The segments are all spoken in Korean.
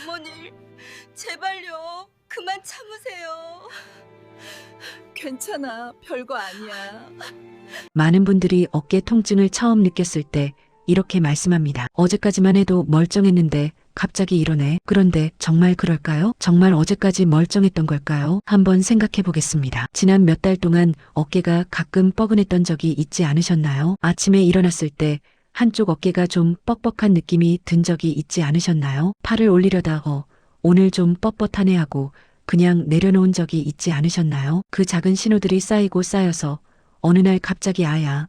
어머니, 제발요. 그만 참으세요. 괜찮아. 별거 아니야. 많은 분들이 어깨 통증을 처음 느꼈을 때 이렇게 말씀합니다. 어제까지만 해도 멀쩡했는데 갑자기 이러네. 그런데 정말 그럴까요? 정말 어제까지 멀쩡했던 걸까요? 한번 생각해 보겠습니다. 지난 몇 달 동안 어깨가 가끔 뻐근했던 적이 있지 않으셨나요? 아침에 일어났을 때 한쪽 어깨가 좀 뻑뻑한 느낌이 든 적이 있지 않으셨나요? 팔을 올리려다 오늘 좀 뻣뻣하네 하고 그냥 내려놓은 적이 있지 않으셨나요? 그 작은 신호들이 쌓이고 쌓여서 어느 날 갑자기 아야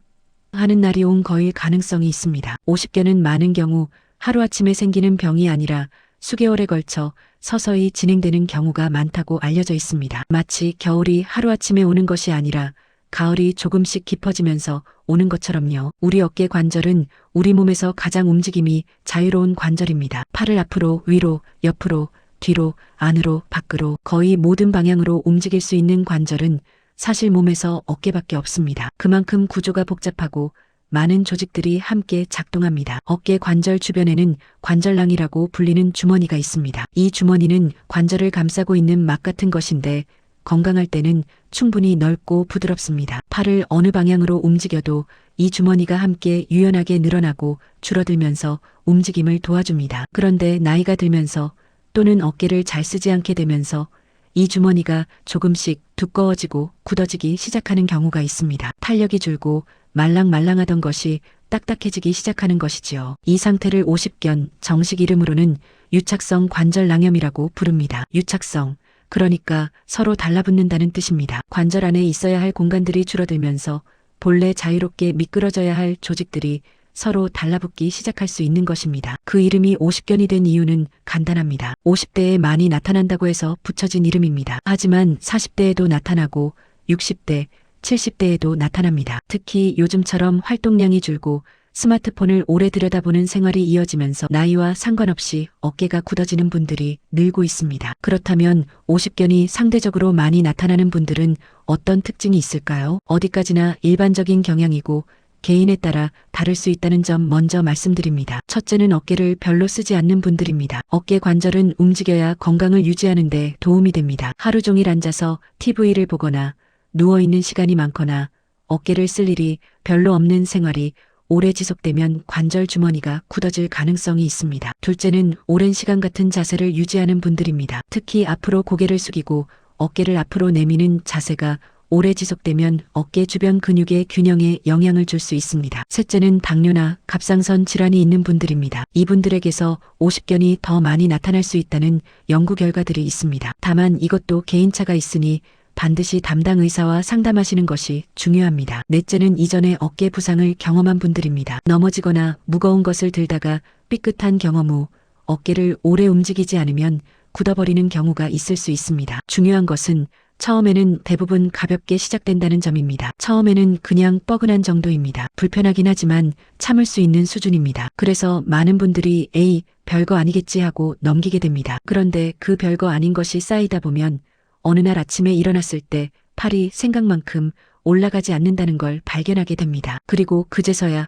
하는 날이 온 거일 가능성이 있습니다. 50견은 많은 경우 하루아침에 생기는 병이 아니라 수개월에 걸쳐 서서히 진행되는 경우가 많다고 알려져 있습니다. 마치 겨울이 하루아침에 오는 것이 아니라 가을이 조금씩 깊어지면서 오는 것처럼요. 우리 어깨 관절은 우리 몸에서 가장 움직임이 자유로운 관절입니다. 팔을 앞으로, 위로, 옆으로, 뒤로, 안으로, 밖으로 거의 모든 방향으로 움직일 수 있는 관절은 사실 몸에서 어깨밖에 없습니다. 그만큼 구조가 복잡하고 많은 조직들이 함께 작동합니다. 어깨 관절 주변에는 관절낭이라고 불리는 주머니가 있습니다. 이 주머니는 관절을 감싸고 있는 막 같은 것인데 건강할 때는 충분히 넓고 부드럽습니다. 팔을 어느 방향으로 움직여도 이 주머니가 함께 유연하게 늘어나고 줄어들면서 움직임을 도와줍니다. 그런데 나이가 들면서 또는 어깨를 잘 쓰지 않게 되면서 이 주머니가 조금씩 두꺼워지고 굳어지기 시작하는 경우가 있습니다. 탄력이 줄고 말랑말랑하던 것이 딱딱해지기 시작하는 것이지요. 이 상태를 50견, 정식 이름으로는 유착성 관절낭염이라고 부릅니다. 유착성, 그러니까 서로 달라붙는다는 뜻입니다. 관절 안에 있어야 할 공간들이 줄어들면서 본래 자유롭게 미끄러져야 할 조직들이 서로 달라붙기 시작할 수 있는 것입니다. 그 이름이 50견이 된 이유는 간단합니다. 50대에 많이 나타난다고 해서 붙여진 이름입니다. 하지만 40대에도 나타나고 60대, 70대에도 나타납니다. 특히 요즘처럼 활동량이 줄고 스마트폰을 오래 들여다보는 생활이 이어지면서 나이와 상관없이 어깨가 굳어지는 분들이 늘고 있습니다. 그렇다면 50견이 상대적으로 많이 나타나는 분들은 어떤 특징이 있을까요? 어디까지나 일반적인 경향이고 개인에 따라 다를 수 있다는 점 먼저 말씀드립니다. 첫째는 어깨를 별로 쓰지 않는 분들입니다. 어깨 관절은 움직여야 건강을 유지하는 데 도움이 됩니다. 하루 종일 앉아서 TV를 보거나 누워있는 시간이 많거나 어깨를 쓸 일이 별로 없는 생활이 오래 지속되면 관절 주머니가 굳어질 가능성이 있습니다. 둘째는 오랜 시간 같은 자세를 유지하는 분들입니다. 특히 앞으로 고개를 숙이고 어깨를 앞으로 내미는 자세가 오래 지속되면 어깨 주변 근육의 균형에 영향을 줄 수 있습니다. 셋째는 당뇨나 갑상선 질환이 있는 분들입니다. 이분들에게서 50견이 더 많이 나타날 수 있다는 연구 결과들이 있습니다. 다만 이것도 개인차가 있으니 반드시 담당 의사와 상담하시는 것이 중요합니다. 넷째는 이전에 어깨 부상을 경험한 분들입니다. 넘어지거나 무거운 것을 들다가 삐끗한 경험 후 어깨를 오래 움직이지 않으면 굳어버리는 경우가 있을 수 있습니다. 중요한 것은 처음에는 대부분 가볍게 시작된다는 점입니다. 처음에는 그냥 뻐근한 정도입니다. 불편하긴 하지만 참을 수 있는 수준입니다. 그래서 많은 분들이 에이, 별거 아니겠지 하고 넘기게 됩니다. 그런데 그 별거 아닌 것이 쌓이다 보면 어느 날 아침에 일어났을 때 팔이 생각만큼 올라가지 않는다는 걸 발견하게 됩니다. 그리고 그제서야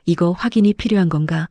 이거 확인이 필요한 건가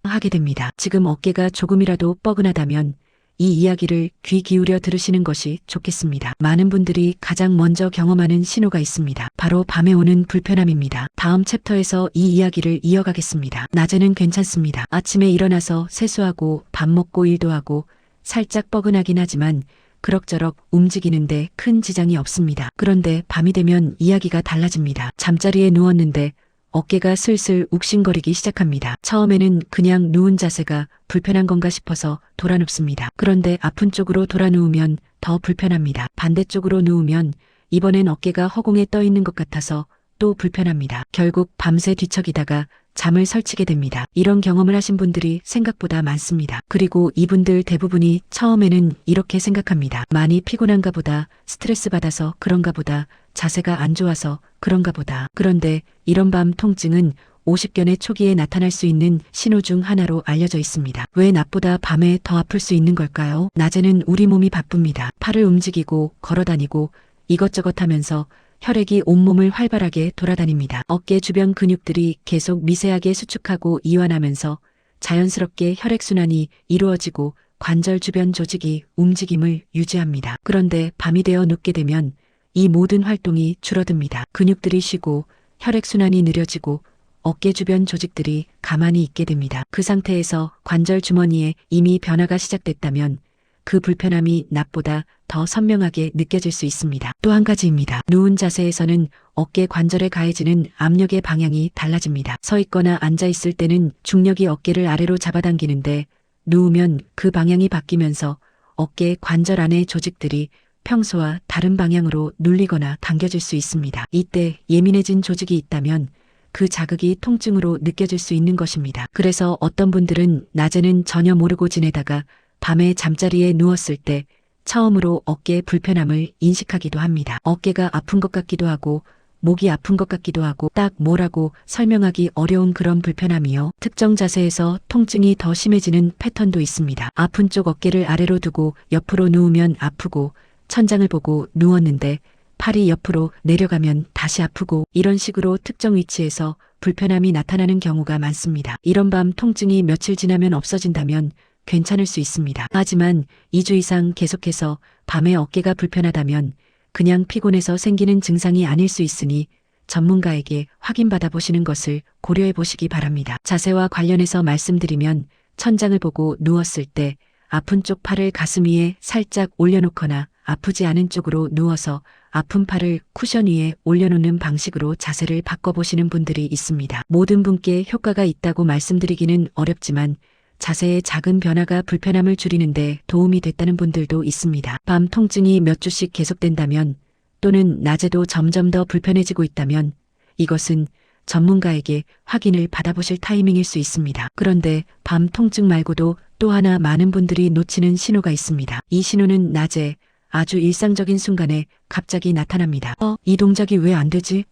하게 됩니다. 지금 어깨가 조금이라도 뻐근하다면 이 이야기를 귀 기울여 들으시는 것이 좋겠습니다. 많은 분들이 가장 먼저 경험하는 신호가 있습니다. 바로 밤에 오는 불편함입니다. 다음 챕터에서 이 이야기를 이어가겠습니다. 낮에는 괜찮습니다. 아침에 일어나서 세수하고 밥 먹고 일도 하고 살짝 뻐근하긴 하지만 그럭저럭 움직이는데 큰 지장이 없습니다. 그런데 밤이 되면 이야기가 달라집니다. 잠자리에 누웠는데 어깨가 슬슬 욱신거리기 시작합니다. 처음에는 그냥 누운 자세가 불편한 건가 싶어서 돌아 눕습니다. 그런데 아픈 쪽으로 돌아 누우면 더 불편합니다. 반대쪽으로 누우면 이번엔 어깨가 허공에 떠 있는 것 같아서 또 불편합니다. 결국 밤새 뒤척이다가 잠을 설치게 됩니다. 이런 경험을 하신 분들이 생각보다 많습니다. 그리고 이분들 대부분이 처음에는 이렇게 생각합니다. 많이 피곤한가 보다, 스트레스 받아서 그런가 보다, 자세가 안 좋아서 그런가 보다. 그런데 이런 밤 통증은 50견의 초기에 나타날 수 있는 신호 중 하나로 알려져 있습니다. 왜 낮보다 밤에 더 아플 수 있는 걸까요? 낮에는 우리 몸이 바쁩니다. 팔을 움직이고 걸어다니고 이것저것 하면서 혈액이 온몸을 활발하게 돌아다닙니다. 어깨 주변 근육들이 계속 미세하게 수축하고 이완하면서 자연스럽게 혈액순환이 이루어지고 관절 주변 조직이 움직임을 유지합니다. 그런데 밤이 되어 눕게 되면 이 모든 활동이 줄어듭니다. 근육들이 쉬고 혈액순환이 느려지고 어깨 주변 조직들이 가만히 있게 됩니다. 그 상태에서 관절 주머니에 이미 변화가 시작됐다면 그 불편함이 낮보다 더 선명하게 느껴질 수 있습니다. 또 한 가지입니다. 누운 자세에서는 어깨 관절에 가해지는 압력의 방향이 달라집니다. 서 있거나 앉아 있을 때는 중력이 어깨를 아래로 잡아당기는데 누우면 그 방향이 바뀌면서 어깨 관절 안의 조직들이 평소와 다른 방향으로 눌리거나 당겨질 수 있습니다. 이때 예민해진 조직이 있다면 그 자극이 통증으로 느껴질 수 있는 것입니다. 그래서 어떤 분들은 낮에는 전혀 모르고 지내다가 밤에 잠자리에 누웠을 때 처음으로 어깨의 불편함을 인식하기도 합니다. 어깨가 아픈 것 같기도 하고 목이 아픈 것 같기도 하고 딱 뭐라고 설명하기 어려운 그런 불편함이요. 특정 자세에서 통증이 더 심해지는 패턴도 있습니다. 아픈 쪽 어깨를 아래로 두고 옆으로 누우면 아프고 천장을 보고 누웠는데 팔이 옆으로 내려가면 다시 아프고 이런 식으로 특정 위치에서 불편함이 나타나는 경우가 많습니다. 이런 밤 통증이 며칠 지나면 없어진다면 괜찮을 수 있습니다. 하지만 2주 이상 계속해서 밤에 어깨가 불편하다면 그냥 피곤해서 생기는 증상이 아닐 수 있으니 전문가에게 확인받아 보시는 것을 고려해 보시기 바랍니다. 자세와 관련해서 말씀드리면 천장을 보고 누웠을 때 아픈 쪽 팔을 가슴 위에 살짝 올려놓거나 아프지 않은 쪽으로 누워서 아픈 팔을 쿠션 위에 올려놓는 방식으로 자세를 바꿔보시는 분들이 있습니다. 모든 분께 효과가 있다고 말씀드리기는 어렵지만 자세의 작은 변화가 불편함을 줄이는데 도움이 됐다는 분들도 있습니다. 밤 통증이 몇 주씩 계속된다면 또는 낮에도 점점 더 불편해지고 있다면 이것은 전문가에게 확인을 받아보실 타이밍일 수 있습니다. 그런데 밤 통증 말고도 또 하나 많은 분들이 놓치는 신호가 있습니다. 이 신호는 낮에 아주 일상적인 순간에 갑자기 나타납니다. 이 동작이 왜 안 되지?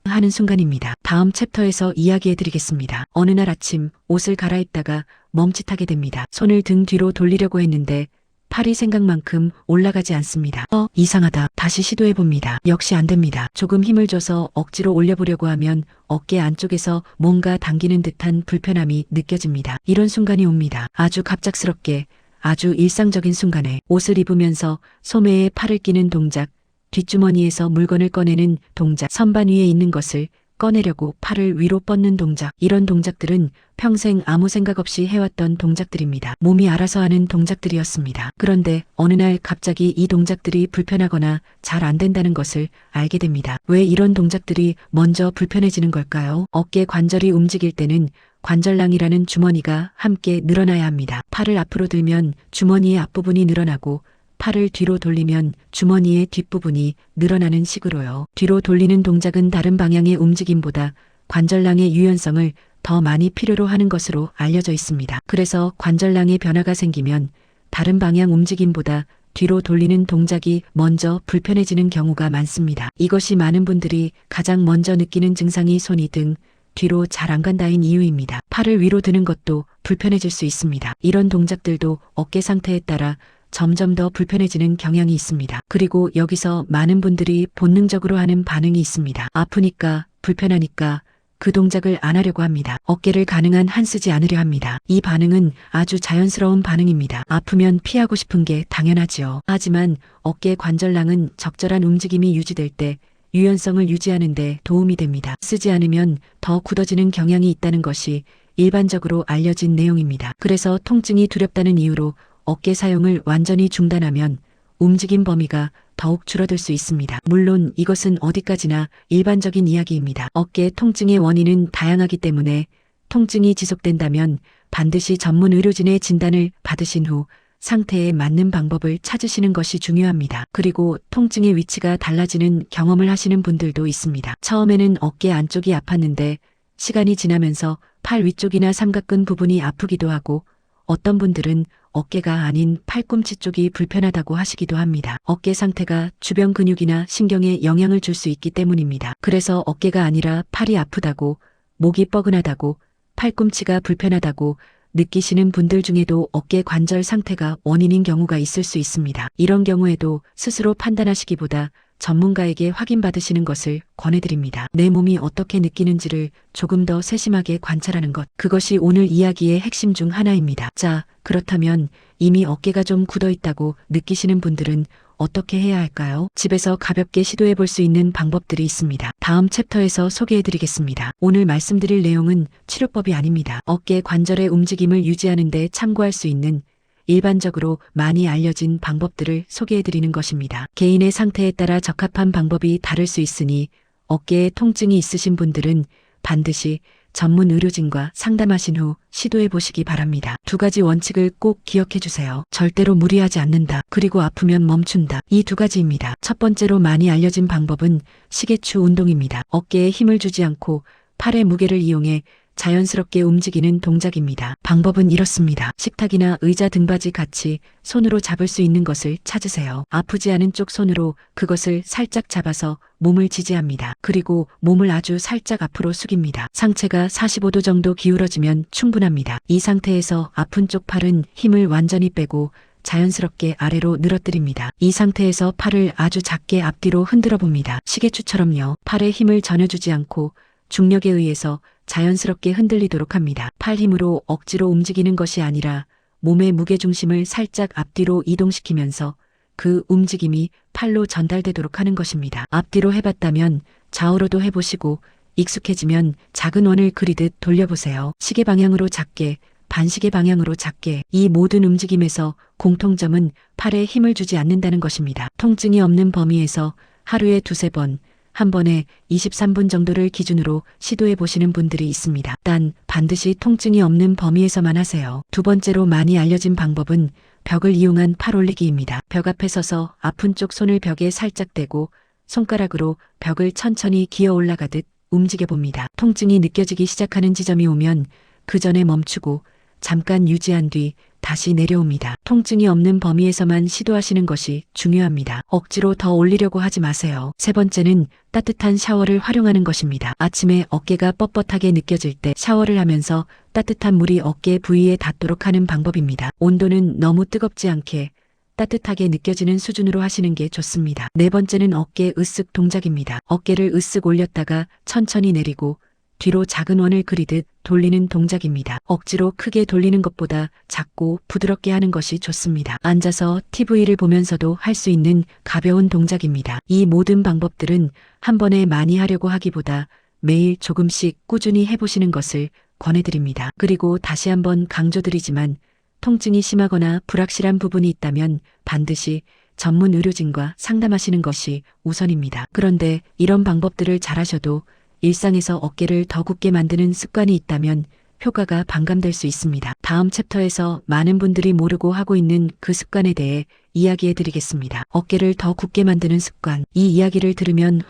하는 순간입니다. 다음 챕터에서 이야기해드리겠습니다. 어느 날 아침 옷을 갈아입다가 멈칫하게 됩니다. 손을 등 뒤로 돌리려고 했는데 팔이 생각만큼 올라가지 않습니다. 이상하다. 다시 시도해봅니다. 역시 안 됩니다. 조금 힘을 줘서 억지로 올려보려고 하면 어깨 안쪽에서 뭔가 당기는 듯한 불편함이 느껴집니다. 이런 순간이 옵니다. 아주 갑작스럽게 아주 일상적인 순간에 옷을 입으면서 소매에 팔을 끼는 동작, 뒷주머니에서 물건을 꺼내는 동작, 선반 위에 있는 것을 꺼내려고 팔을 위로 뻗는 동작, 이런 동작들은 평생 아무 생각 없이 해왔던 동작들입니다. 몸이 알아서 하는 동작들이었습니다. 그런데 어느 날 갑자기 이 동작들이 불편하거나 잘 안 된다는 것을 알게 됩니다. 왜 이런 동작들이 먼저 불편해지는 걸까요? 어깨 관절이 움직일 때는 관절낭이라는 주머니가 함께 늘어나야 합니다. 팔을 앞으로 들면 주머니의 앞부분이 늘어나고 팔을 뒤로 돌리면 주머니의 뒷부분이 늘어나는 식으로요. 뒤로 돌리는 동작은 다른 방향의 움직임보다 관절낭의 유연성을 더 많이 필요로 하는 것으로 알려져 있습니다. 그래서 관절낭의 변화가 생기면 다른 방향 움직임보다 뒤로 돌리는 동작이 먼저 불편해지는 경우가 많습니다. 이것이 많은 분들이 가장 먼저 느끼는 증상이 손이 등 뒤로 잘 안 간다인 이유입니다. 팔을 위로 드는 것도 불편해질 수 있습니다. 이런 동작들도 어깨 상태에 따라 점점 더 불편해지는 경향이 있습니다. 그리고 여기서 많은 분들이 본능적으로 하는 반응이 있습니다. 아프니까, 불편하니까 그 동작을 안 하려고 합니다. 어깨를 가능한 한 쓰지 않으려 합니다. 이 반응은 아주 자연스러운 반응입니다. 아프면 피하고 싶은 게 당연하지요. 하지만 어깨 관절낭은 적절한 움직임이 유지될 때 유연성을 유지하는 데 도움이 됩니다. 쓰지 않으면 더 굳어지는 경향이 있다는 것이 일반적으로 알려진 내용입니다. 그래서 통증이 두렵다는 이유로 어깨 사용을 완전히 중단하면 움직임 범위가 더욱 줄어들 수 있습니다. 물론 이것은 어디까지나 일반적인 이야기입니다. 어깨 통증의 원인은 다양하기 때문에 통증이 지속된다면 반드시 전문 의료진의 진단을 받으신 후 상태에 맞는 방법을 찾으시는 것이 중요합니다. 그리고 통증의 위치가 달라지는 경험을 하시는 분들도 있습니다. 처음에는 어깨 안쪽이 아팠는데 시간이 지나면서 팔 위쪽이나 삼각근 부분이 아프기도 하고 어떤 분들은 어깨가 아닌 팔꿈치 쪽이 불편하다고 하시기도 합니다. 어깨 상태가 주변 근육이나 신경에 영향을 줄 수 있기 때문입니다. 그래서 어깨가 아니라 팔이 아프다고, 목이 뻐근하다고, 팔꿈치가 불편하다고 느끼시는 분들 중에도 어깨 관절 상태가 원인인 경우가 있을 수 있습니다. 이런 경우에도 스스로 판단하시기보다 전문가에게 확인받으시는 것을 권해드립니다. 내 몸이 어떻게 느끼는지를 조금 더 세심하게 관찰하는 것. 그것이 오늘 이야기의 핵심 중 하나입니다. 자, 그렇다면 이미 어깨가 좀 굳어 있다고 느끼시는 분들은 어떻게 해야 할까요? 집에서 가볍게 시도해 볼 수 있는 방법들이 있습니다. 다음 챕터에서 소개해 드리겠습니다. 오늘 말씀드릴 내용은 치료법이 아닙니다. 어깨 관절의 움직임을 유지하는 데 참고할 수 있는 일반적으로 많이 알려진 방법들을 소개해 드리는 것입니다. 개인의 상태에 따라 적합한 방법이 다를 수 있으니 어깨에 통증이 있으신 분들은 반드시 전문 의료진과 상담하신 후 시도해 보시기 바랍니다. 두 가지 원칙을 꼭 기억해 주세요. 절대로 무리하지 않는다. 그리고 아프면 멈춘다. 이 두 가지입니다. 첫 번째로 많이 알려진 방법은 시계추 운동입니다. 어깨에 힘을 주지 않고 팔의 무게를 이용해 자연스럽게 움직이는 동작입니다. 방법은 이렇습니다. 식탁이나 의자 등받이 같이 손으로 잡을 수 있는 것을 찾으세요. 아프지 않은 쪽 손으로 그것을 살짝 잡아서 몸을 지지합니다. 그리고 몸을 아주 살짝 앞으로 숙입니다. 상체가 45도 정도 기울어지면 충분합니다. 이 상태에서 아픈 쪽 팔은 힘을 완전히 빼고 자연스럽게 아래로 늘어뜨립니다. 이 상태에서 팔을 아주 작게 앞뒤로 흔들어 봅니다. 시계추처럼요. 팔에 힘을 전혀 주지 않고 중력에 의해서 자연스럽게 흔들리도록 합니다. 팔 힘으로 억지로 움직이는 것이 아니라 몸의 무게중심을 살짝 앞뒤로 이동시키면서 그 움직임이 팔로 전달되도록 하는 것입니다. 앞뒤로 해봤다면 좌우로도 해보시고 익숙해지면 작은 원을 그리듯 돌려보세요. 시계 방향으로 작게, 반시계 방향으로 작게. 이 모든 움직임에서 공통점은 팔에 힘을 주지 않는다는 것입니다. 통증이 없는 범위에서 하루에 두세 번, 한 번에 23분 정도를 기준으로 시도해 보시는 분들이 있습니다. 단 반드시 통증이 없는 범위에서만 하세요. 두 번째로 많이 알려진 방법은 벽을 이용한 팔 올리기입니다. 벽 앞에 서서 아픈 쪽 손을 벽에 살짝 대고 손가락으로 벽을 천천히 기어 올라가듯 움직여 봅니다. 통증이 느껴지기 시작하는 지점이 오면 그 전에 멈추고 잠깐 유지한 뒤 다시 내려옵니다. 통증이 없는 범위에서만 시도하시는 것이 중요합니다. 억지로 더 올리려고 하지 마세요. 세 번째는 따뜻한 샤워를 활용하는 것입니다. 아침에 어깨가 뻣뻣하게 느껴질 때 샤워를 하면서 따뜻한 물이 어깨 부위에 닿도록 하는 방법입니다. 온도는 너무 뜨겁지 않게 따뜻하게 느껴지는 수준으로 하시는 게 좋습니다. 네 번째는 어깨 으쓱 동작입니다. 어깨를 으쓱 올렸다가 천천히 내리고 뒤로 작은 원을 그리듯 돌리는 동작입니다. 억지로 크게 돌리는 것보다 작고 부드럽게 하는 것이 좋습니다. 앉아서 TV를 보면서도 할 수 있는 가벼운 동작입니다. 이 모든 방법들은 한 번에 많이 하려고 하기보다 매일 조금씩 꾸준히 해보시는 것을 권해드립니다. 그리고 다시 한번 강조드리지만 통증이 심하거나 불확실한 부분이 있다면 반드시 전문 의료진과 상담하시는 것이 우선입니다. 그런데 이런 방법들을 잘하셔도 일상에서 어깨를 더 굳게 만드는 습관이 있다면 효과가 반감될 수 있습니다. 다음 챕터에서 많은 분들이 모르고 하고 있는 그 습관에 대해 이야기해 드리겠습니다. 어깨를 더 굳게 만드는 습관. 이 이야기를 들으면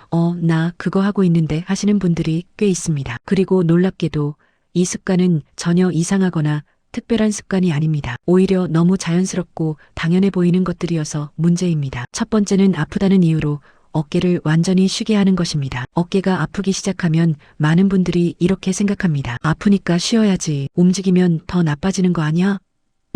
나 그거 하고 있는데 하시는 분들이 꽤 있습니다. 그리고 놀랍게도 이 습관은 전혀 이상하거나 특별한 습관이 아닙니다. 오히려 너무 자연스럽고 당연해 보이는 것들이어서 문제입니다. 첫 번째는 아프다는 이유로 어깨를 완전히 쉬게 하는 것입니다. 어깨가 아프기 시작하면 많은 분들이 이렇게 생각합니다. 아프니까 쉬어야지. 움직이면 더 나빠지는 거 아니야?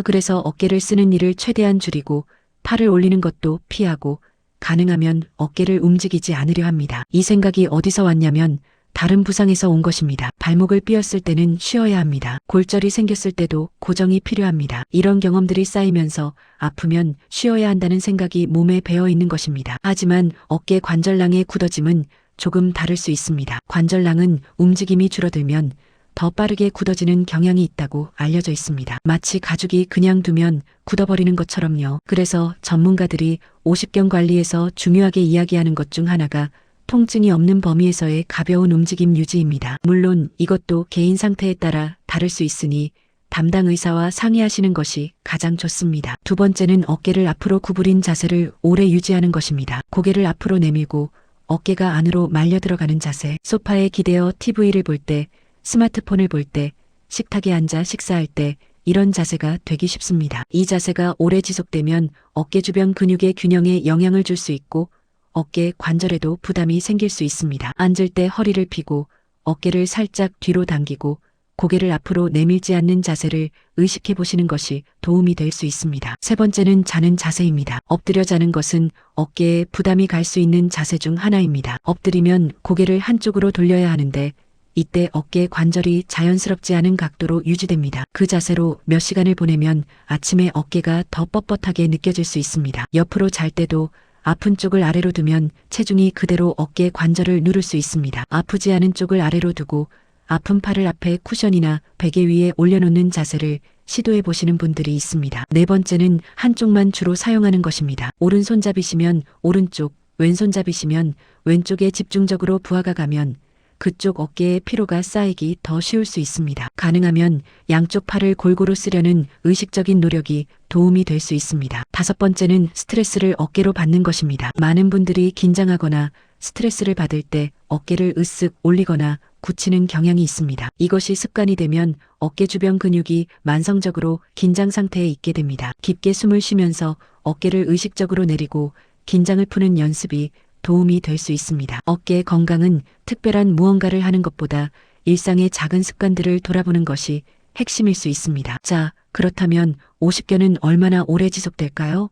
그래서 어깨를 쓰는 일을 최대한 줄이고 팔을 올리는 것도 피하고 가능하면 어깨를 움직이지 않으려 합니다. 이 생각이 어디서 왔냐면 다른 부상에서 온 것입니다. 발목을 삐었을 때는 쉬어야 합니다. 골절이 생겼을 때도 고정이 필요합니다. 이런 경험들이 쌓이면서 아프면 쉬어야 한다는 생각이 몸에 배어 있는 것입니다. 하지만 어깨 관절낭의 굳어짐은 조금 다를 수 있습니다. 관절낭은 움직임이 줄어들면 더 빠르게 굳어지는 경향이 있다고 알려져 있습니다. 마치 가죽이 그냥 두면 굳어버리는 것처럼요. 그래서 전문가들이 50견 관리에서 중요하게 이야기하는 것 중 하나가 통증이 없는 범위에서의 가벼운 움직임 유지입니다. 물론 이것도 개인 상태에 따라 다를 수 있으니 담당 의사와 상의하시는 것이 가장 좋습니다. 두 번째는 어깨를 앞으로 구부린 자세를 오래 유지하는 것입니다. 고개를 앞으로 내밀고 어깨가 안으로 말려 들어가는 자세. 소파에 기대어 TV를 볼 때, 스마트폰을 볼 때, 식탁에 앉아 식사할 때 이런 자세가 되기 쉽습니다. 이 자세가 오래 지속되면 어깨 주변 근육의 균형에 영향을 줄 수 있고 어깨 관절에도 부담이 생길 수 있습니다. 앉을 때 허리를 펴고 어깨를 살짝 뒤로 당기고 고개를 앞으로 내밀지 않는 자세를 의식해 보시는 것이 도움이 될 수 있습니다. 세 번째는 자는 자세입니다. 엎드려 자는 것은 어깨에 부담이 갈 수 있는 자세 중 하나입니다. 엎드리면 고개를 한쪽으로 돌려야 하는데 이때 어깨 관절이 자연스럽지 않은 각도로 유지됩니다. 그 자세로 몇 시간을 보내면 아침에 어깨가 더 뻣뻣하게 느껴질 수 있습니다. 옆으로 잘 때도 아픈 쪽을 아래로 두면 체중이 그대로 어깨 관절을 누를 수 있습니다. 아프지 않은 쪽을 아래로 두고 아픈 팔을 앞에 쿠션이나 베개 위에 올려놓는 자세를 시도해 보시는 분들이 있습니다. 네 번째는 한쪽만 주로 사용하는 것입니다. 오른손잡이시면 오른쪽, 왼손잡이시면 왼쪽에 집중적으로 부하가 가면 그쪽 어깨에 피로가 쌓이기 더 쉬울 수 있습니다. 가능하면 양쪽 팔을 골고루 쓰려는 의식적인 노력이 도움이 될 수 있습니다. 다섯 번째는 스트레스를 어깨로 받는 것입니다. 많은 분들이 긴장하거나 스트레스를 받을 때 어깨를 으쓱 올리거나 굳히는 경향이 있습니다. 이것이 습관이 되면 어깨 주변 근육이 만성적으로 긴장 상태에 있게 됩니다. 깊게 숨을 쉬면서 어깨를 의식적으로 내리고 긴장을 푸는 연습이 도움이 될 수 있습니다. 어깨의 건강은 특별한 무언가를 하는 것보다 일상의 작은 습관들을 돌아보는 것이 핵심일 수 있습니다. 자, 그렇다면 50견은 얼마나 오래 지속될까요?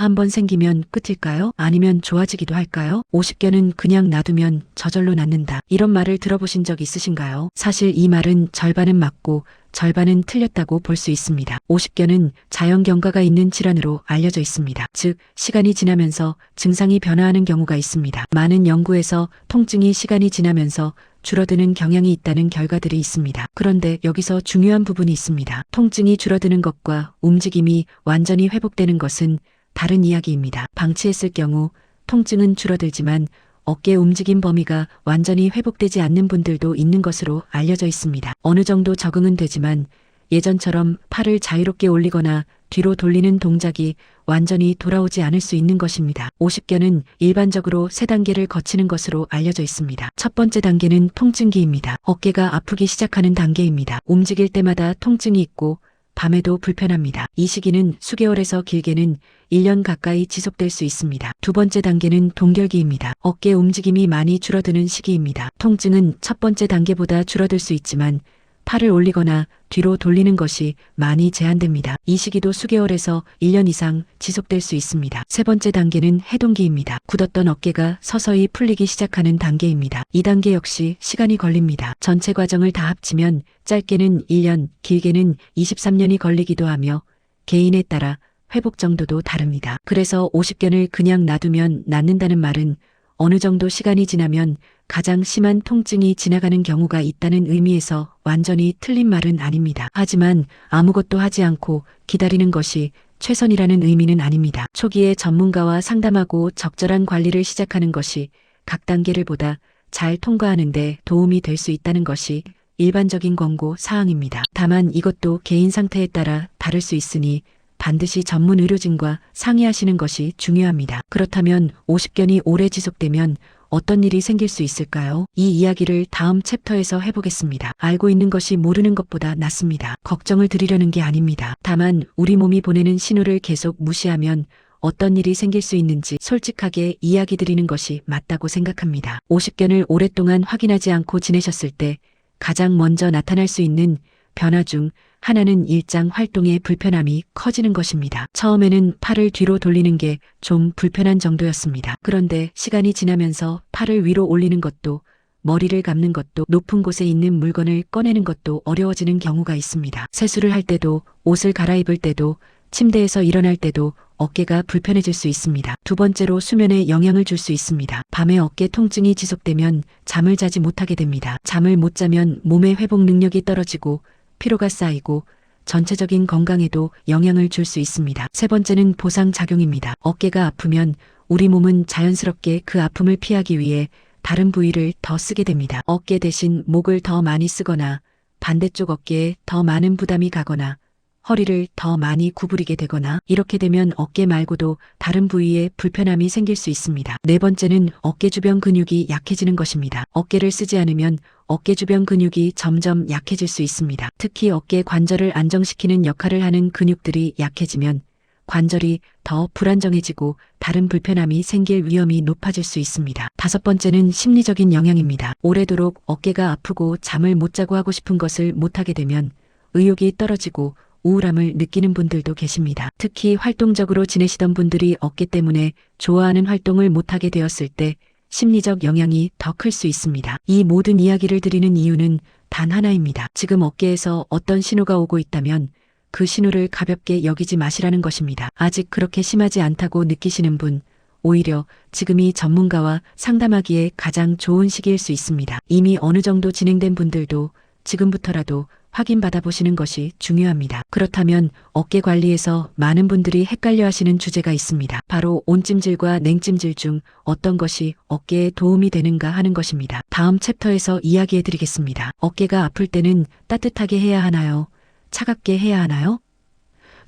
한번 생기면 끝일까요? 아니면 좋아지기도 할까요? 50견은 그냥 놔두면 저절로 낫는다. 이런 말을 들어보신 적 있으신가요? 사실 이 말은 절반은 맞고 절반은 틀렸다고 볼 수 있습니다. 50견은 자연 경과가 있는 질환으로 알려져 있습니다. 즉, 시간이 지나면서 증상이 변화하는 경우가 있습니다. 많은 연구에서 통증이 시간이 지나면서 줄어드는 경향이 있다는 결과들이 있습니다. 그런데 여기서 중요한 부분이 있습니다. 통증이 줄어드는 것과 움직임이 완전히 회복되는 것은 다른 이야기입니다. 방치했을 경우 통증은 줄어들지만 어깨 움직임 범위가 완전히 회복되지 않는 분들도 있는 것으로 알려져 있습니다. 어느 정도 적응은 되지만 예전처럼 팔을 자유롭게 올리거나 뒤로 돌리는 동작이 완전히 돌아오지 않을 수 있는 것입니다. 50견은 일반적으로 3단계를 거치는 것으로 알려져 있습니다. 첫 번째 단계는 통증기입니다. 어깨가 아프기 시작하는 단계입니다. 움직일 때마다 통증이 있고 밤에도 불편합니다. 이 시기는 수개월에서 길게는 1년 가까이 지속될 수 있습니다. 두 번째 단계는 동결기입니다. 어깨 움직임이 많이 줄어드는 시기입니다. 통증은 첫 번째 단계보다 줄어들 수 있지만 팔을 올리거나 뒤로 돌리는 것이 많이 제한됩니다. 이 시기도 수개월에서 1년 이상 지속될 수 있습니다. 세 번째 단계는 해동기입니다. 굳었던 어깨가 서서히 풀리기 시작하는 단계입니다. 이 단계 역시 시간이 걸립니다. 전체 과정을 다 합치면 짧게는 1년, 길게는 23년이 걸리기도 하며 개인에 따라 회복 정도도 다릅니다. 그래서 50견을 그냥 놔두면 낫는다는 말은 어느 정도 시간이 지나면 가장 심한 통증이 지나가는 경우가 있다는 의미에서 완전히 틀린 말은 아닙니다. 하지만 아무것도 하지 않고 기다리는 것이 최선이라는 의미는 아닙니다. 초기에 전문가와 상담하고 적절한 관리를 시작하는 것이 각 단계를 보다 잘 통과하는 데 도움이 될 수 있다는 것이 일반적인 권고 사항입니다. 다만 이것도 개인 상태에 따라 다를 수 있으니 반드시 전문 의료진과 상의하시는 것이 중요합니다. 그렇다면 50견이 오래 지속되면 어떤 일이 생길 수 있을까요? 이 이야기를 다음 챕터에서 해보겠습니다. 알고 있는 것이 모르는 것보다 낫습니다. 걱정을 드리려는 게 아닙니다. 다만 우리 몸이 보내는 신호를 계속 무시하면 어떤 일이 생길 수 있는지 솔직하게 이야기 드리는 것이 맞다고 생각합니다. 50견을 오랫동안 확인하지 않고 지내셨을 때 가장 먼저 나타날 수 있는 변화 중 하나는 일장 활동의 불편함이 커지는 것입니다. 처음에는 팔을 뒤로 돌리는 게 좀 불편한 정도였습니다. 그런데 시간이 지나면서 팔을 위로 올리는 것도 머리를 감는 것도 높은 곳에 있는 물건을 꺼내는 것도 어려워지는 경우가 있습니다. 세수를 할 때도 옷을 갈아입을 때도 침대에서 일어날 때도 어깨가 불편해질 수 있습니다. 두 번째로 수면에 영향을 줄 수 있습니다. 밤에 어깨 통증이 지속되면 잠을 자지 못하게 됩니다. 잠을 못 자면 몸의 회복 능력이 떨어지고 피로가 쌓이고 전체적인 건강에도 영향을 줄 수 있습니다. 세 번째는 보상작용입니다. 어깨가 아프면 우리 몸은 자연스럽게 그 아픔을 피하기 위해 다른 부위를 더 쓰게 됩니다. 어깨 대신 목을 더 많이 쓰거나 반대쪽 어깨에 더 많은 부담이 가거나 허리를 더 많이 구부리게 되거나 이렇게 되면 어깨 말고도 다른 부위에 불편함이 생길 수 있습니다. 네 번째는 어깨 주변 근육이 약해지는 것입니다. 어깨를 쓰지 않으면 어깨 주변 근육이 점점 약해질 수 있습니다. 특히 어깨 관절을 안정시키는 역할을 하는 근육들이 약해지면 관절이 더 불안정해지고 다른 불편함이 생길 위험이 높아질 수 있습니다. 다섯 번째는 심리적인 영향입니다. 오래도록 어깨가 아프고 잠을 못 자고 하고 싶은 것을 못하게 되면 의욕이 떨어지고 우울함을 느끼는 분들도 계십니다. 특히 활동적으로 지내시던 분들이 어깨 때문에 좋아하는 활동을 못하게 되었을 때 심리적 영향이 더 클 수 있습니다. 이 모든 이야기를 드리는 이유는 단 하나입니다. 지금 어깨에서 어떤 신호가 오고 있다면 그 신호를 가볍게 여기지 마시라는 것입니다. 아직 그렇게 심하지 않다고 느끼시는 분, 오히려 지금이 전문가와 상담하기에 가장 좋은 시기일 수 있습니다. 이미 어느 정도 진행된 분들도 지금부터라도 확인받아 보시는 것이 중요합니다. 그렇다면 어깨 관리에서 많은 분들이 헷갈려 하시는 주제가 있습니다. 바로 온찜질과 냉찜질 중 어떤 것이 어깨에 도움이 되는가 하는 것입니다. 다음 챕터에서 이야기해 드리겠습니다. 어깨가 아플 때는 따뜻하게 해야 하나요? 차갑게 해야 하나요?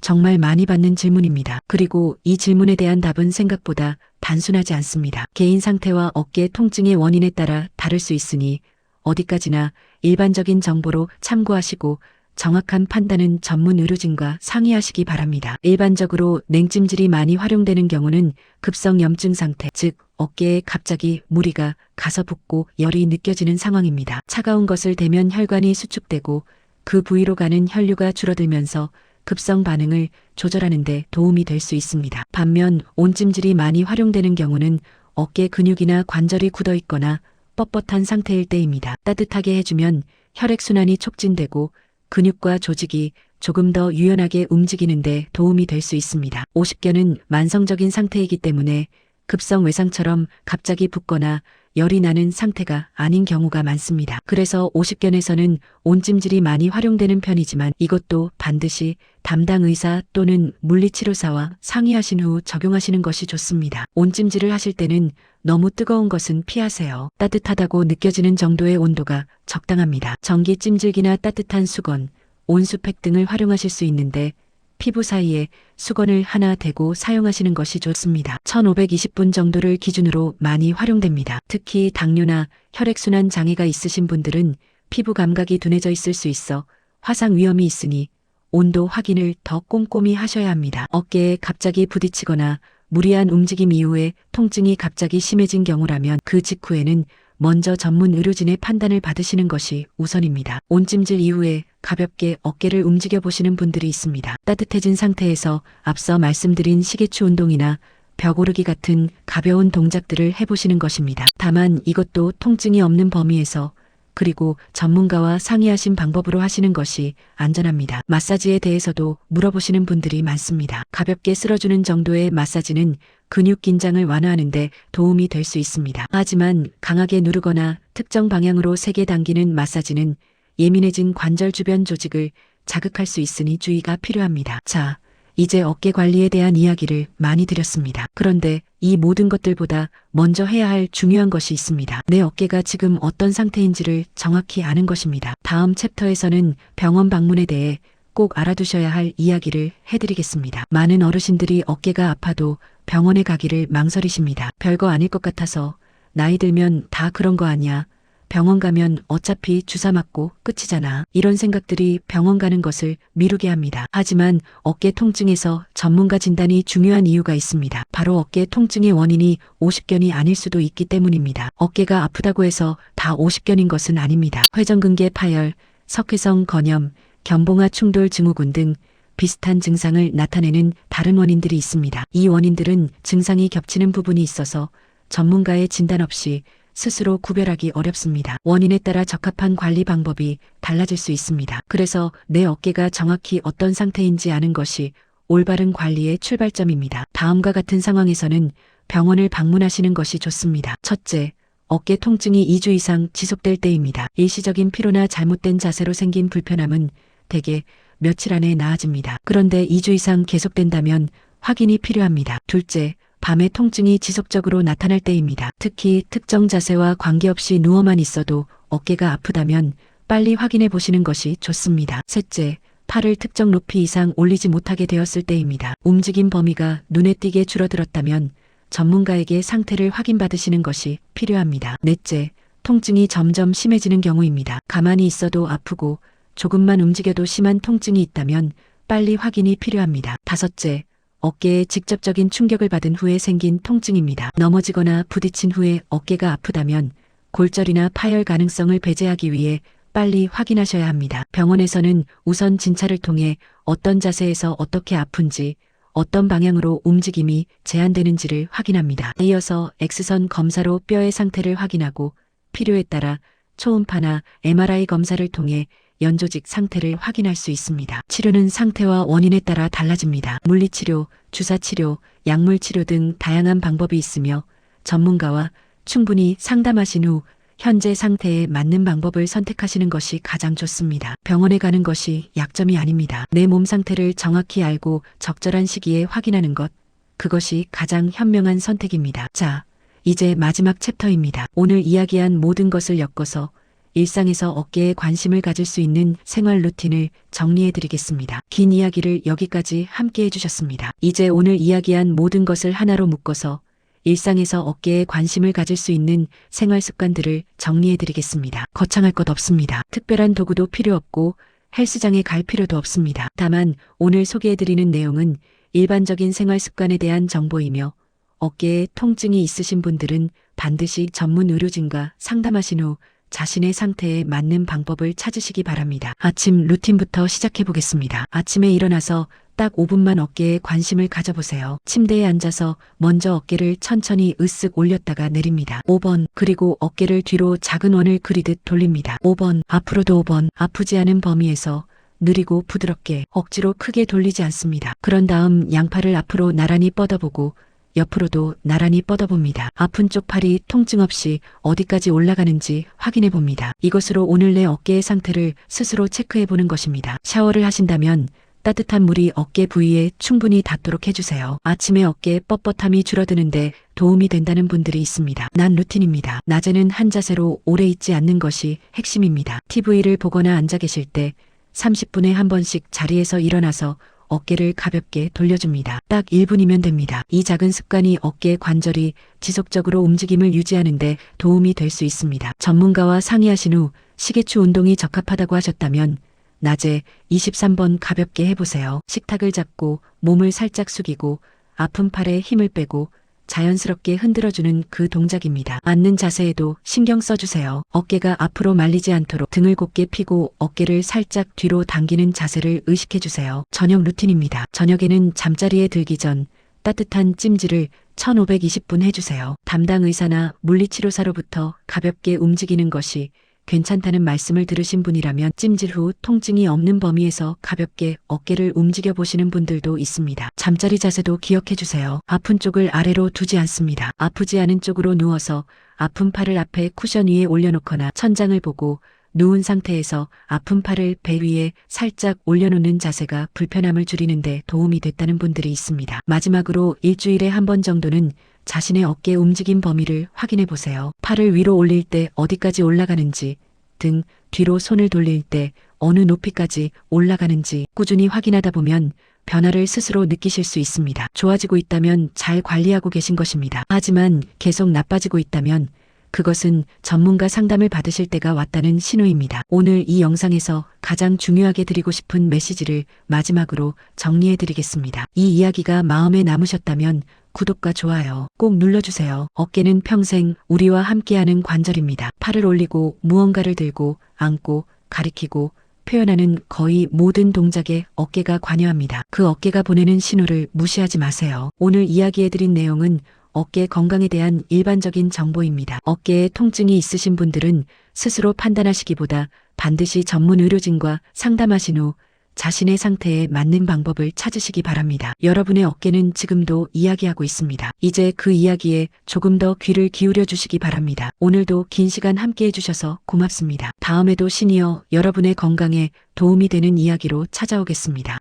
정말 많이 받는 질문입니다. 그리고 이 질문에 대한 답은 생각보다 단순하지 않습니다. 개인 상태와 어깨 통증의 원인에 따라 다를 수 있으니 어디까지나 일반적인 정보로 참고하시고 정확한 판단은 전문 의료진과 상의하시기 바랍니다. 일반적으로 냉찜질이 많이 활용되는 경우는 급성 염증 상태, 즉 어깨에 갑자기 무리가 가서 붓고 열이 느껴지는 상황입니다. 차가운 것을 대면 혈관이 수축되고 그 부위로 가는 혈류가 줄어들면서 급성 반응을 조절하는 데 도움이 될 수 있습니다. 반면 온찜질이 많이 활용되는 경우는 어깨 근육이나 관절이 굳어 있거나 뻣뻣한 상태일 때입니다. 따뜻하게 해주면 혈액순환이 촉진되고 근육과 조직이 조금 더 유연하게 움직이는데 도움이 될 수 있습니다. 오십견은 만성적인 상태이기 때문에 급성 외상처럼 갑자기 붓거나 열이 나는 상태가 아닌 경우가 많습니다. 그래서 오십견에서는 온찜질이 많이 활용되는 편이지만 이것도 반드시 담당 의사 또는 물리치료사와 상의하신 후 적용하시는 것이 좋습니다. 온찜질을 하실 때는 너무 뜨거운 것은 피하세요. 따뜻하다고 느껴지는 정도의 온도가 적당합니다. 전기 찜질기나 따뜻한 수건, 온수팩 등을 활용하실 수 있는데 피부 사이에 수건을 하나 대고 사용하시는 것이 좋습니다. 1520분 정도를 기준으로 많이 활용됩니다. 특히 당뇨나 혈액순환 장애가 있으신 분들은 피부 감각이 둔해져 있을 수 있어 화상 위험이 있으니 온도 확인을 더 꼼꼼히 하셔야 합니다. 어깨에 갑자기 부딪히거나 무리한 움직임 이후에 통증이 갑자기 심해진 경우라면 그 직후에는 먼저 전문 의료진의 판단을 받으시는 것이 우선입니다. 온찜질 이후에 가볍게 어깨를 움직여 보시는 분들이 있습니다. 따뜻해진 상태에서 앞서 말씀드린 시계추 운동이나 벽 오르기 같은 가벼운 동작들을 해보시는 것입니다. 다만 이것도 통증이 없는 범위에서 그리고 전문가와 상의하신 방법으로 하시는 것이 안전합니다. 마사지에 대해서도 물어보시는 분들이 많습니다. 가볍게 쓸어주는 정도의 마사지는 근육 긴장을 완화하는 데 도움이 될 수 있습니다. 하지만 강하게 누르거나 특정 방향으로 세게 당기는 마사지는 예민해진 관절 주변 조직을 자극할 수 있으니 주의가 필요합니다. 자, 이제 어깨 관리에 대한 이야기를 많이 드렸습니다. 그런데 이 모든 것들보다 먼저 해야 할 중요한 것이 있습니다. 내 어깨가 지금 어떤 상태인지를 정확히 아는 것입니다. 다음 챕터에서는 병원 방문에 대해 꼭 알아두셔야 할 이야기를 해드리겠습니다. 많은 어르신들이 어깨가 아파도 병원에 가기를 망설이십니다. 별거 아닐 것 같아서 나이 들면 다 그런 거 아니야. 병원 가면 어차피 주사 맞고 끝이잖아. 이런 생각들이 병원 가는 것을 미루게 합니다. 하지만 어깨 통증에서 전문가 진단이 중요한 이유가 있습니다. 바로 어깨 통증의 원인이 오십견이 아닐 수도 있기 때문입니다. 어깨가 아프다고 해서 다 오십견인 것은 아닙니다. 회전근개 파열, 석회성 건염, 견봉화 충돌 증후군 등 비슷한 증상을 나타내는 다른 원인들이 있습니다. 이 원인들은 증상이 겹치는 부분이 있어서 전문가의 진단 없이 스스로 구별하기 어렵습니다. 원인에 따라 적합한 관리 방법이 달라질 수 있습니다. 그래서 내 어깨가 정확히 어떤 상태인지 아는 것이 올바른 관리의 출발점입니다. 다음과 같은 상황에서는 병원을 방문하시는 것이 좋습니다. 첫째, 어깨 통증이 2주 이상 지속될 때입니다. 일시적인 피로나 잘못된 자세로 생긴 불편함은 대개 며칠 안에 나아집니다. 그런데 2주 이상 계속된다면 확인이 필요합니다. 둘째, 밤에 통증이 지속적으로 나타날 때입니다. 특히 특정 자세와 관계없이 누워만 있어도 어깨가 아프다면 빨리 확인해 보시는 것이 좋습니다. 셋째, 팔을 특정 높이 이상 올리지 못하게 되었을 때입니다. 움직임 범위가 눈에 띄게 줄어들었다면 전문가에게 상태를 확인받으시는 것이 필요합니다. 넷째, 통증이 점점 심해지는 경우입니다. 가만히 있어도 아프고 조금만 움직여도 심한 통증이 있다면 빨리 확인이 필요합니다. 다섯째, 어깨에 직접적인 충격을 받은 후에 생긴 통증입니다. 넘어지거나 부딪힌 후에 어깨가 아프다면 골절이나 파열 가능성을 배제하기 위해 빨리 확인하셔야 합니다. 병원에서는 우선 진찰을 통해 어떤 자세에서 어떻게 아픈지, 어떤 방향으로 움직임이 제한되는지를 확인합니다. 이어서 X선 검사로 뼈의 상태를 확인하고 필요에 따라 초음파나 MRI 검사를 통해 연조직 상태를 확인할 수 있습니다. 치료는 상태와 원인에 따라 달라집니다. 물리치료, 주사치료, 약물치료 등 다양한 방법이 있으며 전문가와 충분히 상담하신 후 현재 상태에 맞는 방법을 선택하시는 것이 가장 좋습니다. 병원에 가는 것이 약점이 아닙니다. 내 몸 상태를 정확히 알고 적절한 시기에 확인하는 것, 그것이 가장 현명한 선택입니다. 자, 이제 마지막 챕터입니다. 오늘 이야기한 모든 것을 엮어서 일상에서 어깨에 관심을 가질 수 있는 생활 루틴을 정리해 드리겠습니다. 긴 이야기를 여기까지 함께 해주셨습니다. 이제 오늘 이야기한 모든 것을 하나로 묶어서 일상에서 어깨에 관심을 가질 수 있는 생활 습관들을 정리해 드리겠습니다. 거창할 것 없습니다. 특별한 도구도 필요 없고 헬스장에 갈 필요도 없습니다. 다만 오늘 소개해 드리는 내용은 일반적인 생활 습관에 대한 정보이며 어깨에 통증이 있으신 분들은 반드시 전문 의료진과 상담하신 후 자신의 상태에 맞는 방법을 찾으시기 바랍니다. 아침 루틴부터 시작해 보겠습니다. 아침에 일어나서 딱 5분만 어깨에 관심을 가져보세요. 침대에 앉아서 먼저 어깨를 천천히 으쓱 올렸다가 내립니다. 5번, 그리고 어깨를 뒤로 작은 원을 그리듯 돌립니다. 5번, 앞으로도 5번, 아프지 않은 범위에서 느리고 부드럽게 억지로 크게 돌리지 않습니다. 그런 다음 양팔을 앞으로 나란히 뻗어보고 옆으로도 나란히 뻗어봅니다. 아픈 쪽 팔이 통증 없이 어디까지 올라가는지 확인해 봅니다. 이것으로 오늘 내 어깨의 상태를 스스로 체크해 보는 것입니다. 샤워를 하신다면 따뜻한 물이 어깨 부위에 충분히 닿도록 해주세요. 아침에 어깨 뻣뻣함이 줄어드는데 도움이 된다는 분들이 있습니다. 난 루틴입니다. 낮에는 한 자세로 오래 있지 않는 것이 핵심입니다. TV를 보거나 앉아 계실 때 30분에 한 번씩 자리에서 일어나서 어깨를 가볍게 돌려줍니다. 딱 1분이면 됩니다. 이 작은 습관이 어깨 관절이 지속적으로 움직임을 유지하는데 도움이 될 수 있습니다. 전문가와 상의하신 후 시계추 운동이 적합하다고 하셨다면 낮에 23번 가볍게 해보세요. 식탁을 잡고 몸을 살짝 숙이고 아픈 팔에 힘을 빼고 자연스럽게 흔들어주는 그 동작입니다. 앉는 자세에도 신경 써주세요. 어깨가 앞으로 말리지 않도록 등을 곧게 펴고 어깨를 살짝 뒤로 당기는 자세를 의식해주세요. 저녁 루틴입니다. 저녁에는 잠자리에 들기 전 따뜻한 찜질을 1520분 해주세요. 담당 의사나 물리치료사로부터 가볍게 움직이는 것이 괜찮다는 말씀을 들으신 분이라면 찜질 후 통증이 없는 범위에서 가볍게 어깨를 움직여 보시는 분들도 있습니다. 잠자리 자세도 기억해 주세요. 아픈 쪽을 아래로 두지 않습니다. 아프지 않은 쪽으로 누워서 아픈 팔을 앞에 쿠션 위에 올려놓거나 천장을 보고 누운 상태에서 아픈 팔을 배 위에 살짝 올려놓는 자세가 불편함을 줄이는 데 도움이 됐다는 분들이 있습니다. 마지막으로 일주일에 한 번 정도는 자신의 어깨 움직임 범위를 확인해 보세요. 팔을 위로 올릴 때 어디까지 올라가는지, 등 뒤로 손을 돌릴 때 어느 높이까지 올라가는지 꾸준히 확인하다 보면 변화를 스스로 느끼실 수 있습니다. 좋아지고 있다면 잘 관리하고 계신 것입니다. 하지만 계속 나빠지고 있다면 그것은 전문가 상담을 받으실 때가 왔다는 신호입니다. 오늘 이 영상에서 가장 중요하게 드리고 싶은 메시지를 마지막으로 정리해 드리겠습니다. 이 이야기가 마음에 남으셨다면 구독과 좋아요 꼭 눌러주세요. 어깨는 평생 우리와 함께하는 관절입니다. 팔을 올리고 무언가를 들고 안고 가리키고 표현하는 거의 모든 동작에 어깨가 관여합니다. 그 어깨가 보내는 신호를 무시하지 마세요. 오늘 이야기해드린 내용은 어깨 건강에 대한 일반적인 정보입니다. 어깨에 통증이 있으신 분들은 스스로 판단하시기보다 반드시 전문 의료진과 상담하신 후 자신의 상태에 맞는 방법을 찾으시기 바랍니다. 여러분의 어깨는 지금도 이야기하고 있습니다. 이제 그 이야기에 조금 더 귀를 기울여 주시기 바랍니다. 오늘도 긴 시간 함께 해주셔서 고맙습니다. 다음에도 신이어 여러분의 건강에 도움이 되는 이야기로 찾아오겠습니다.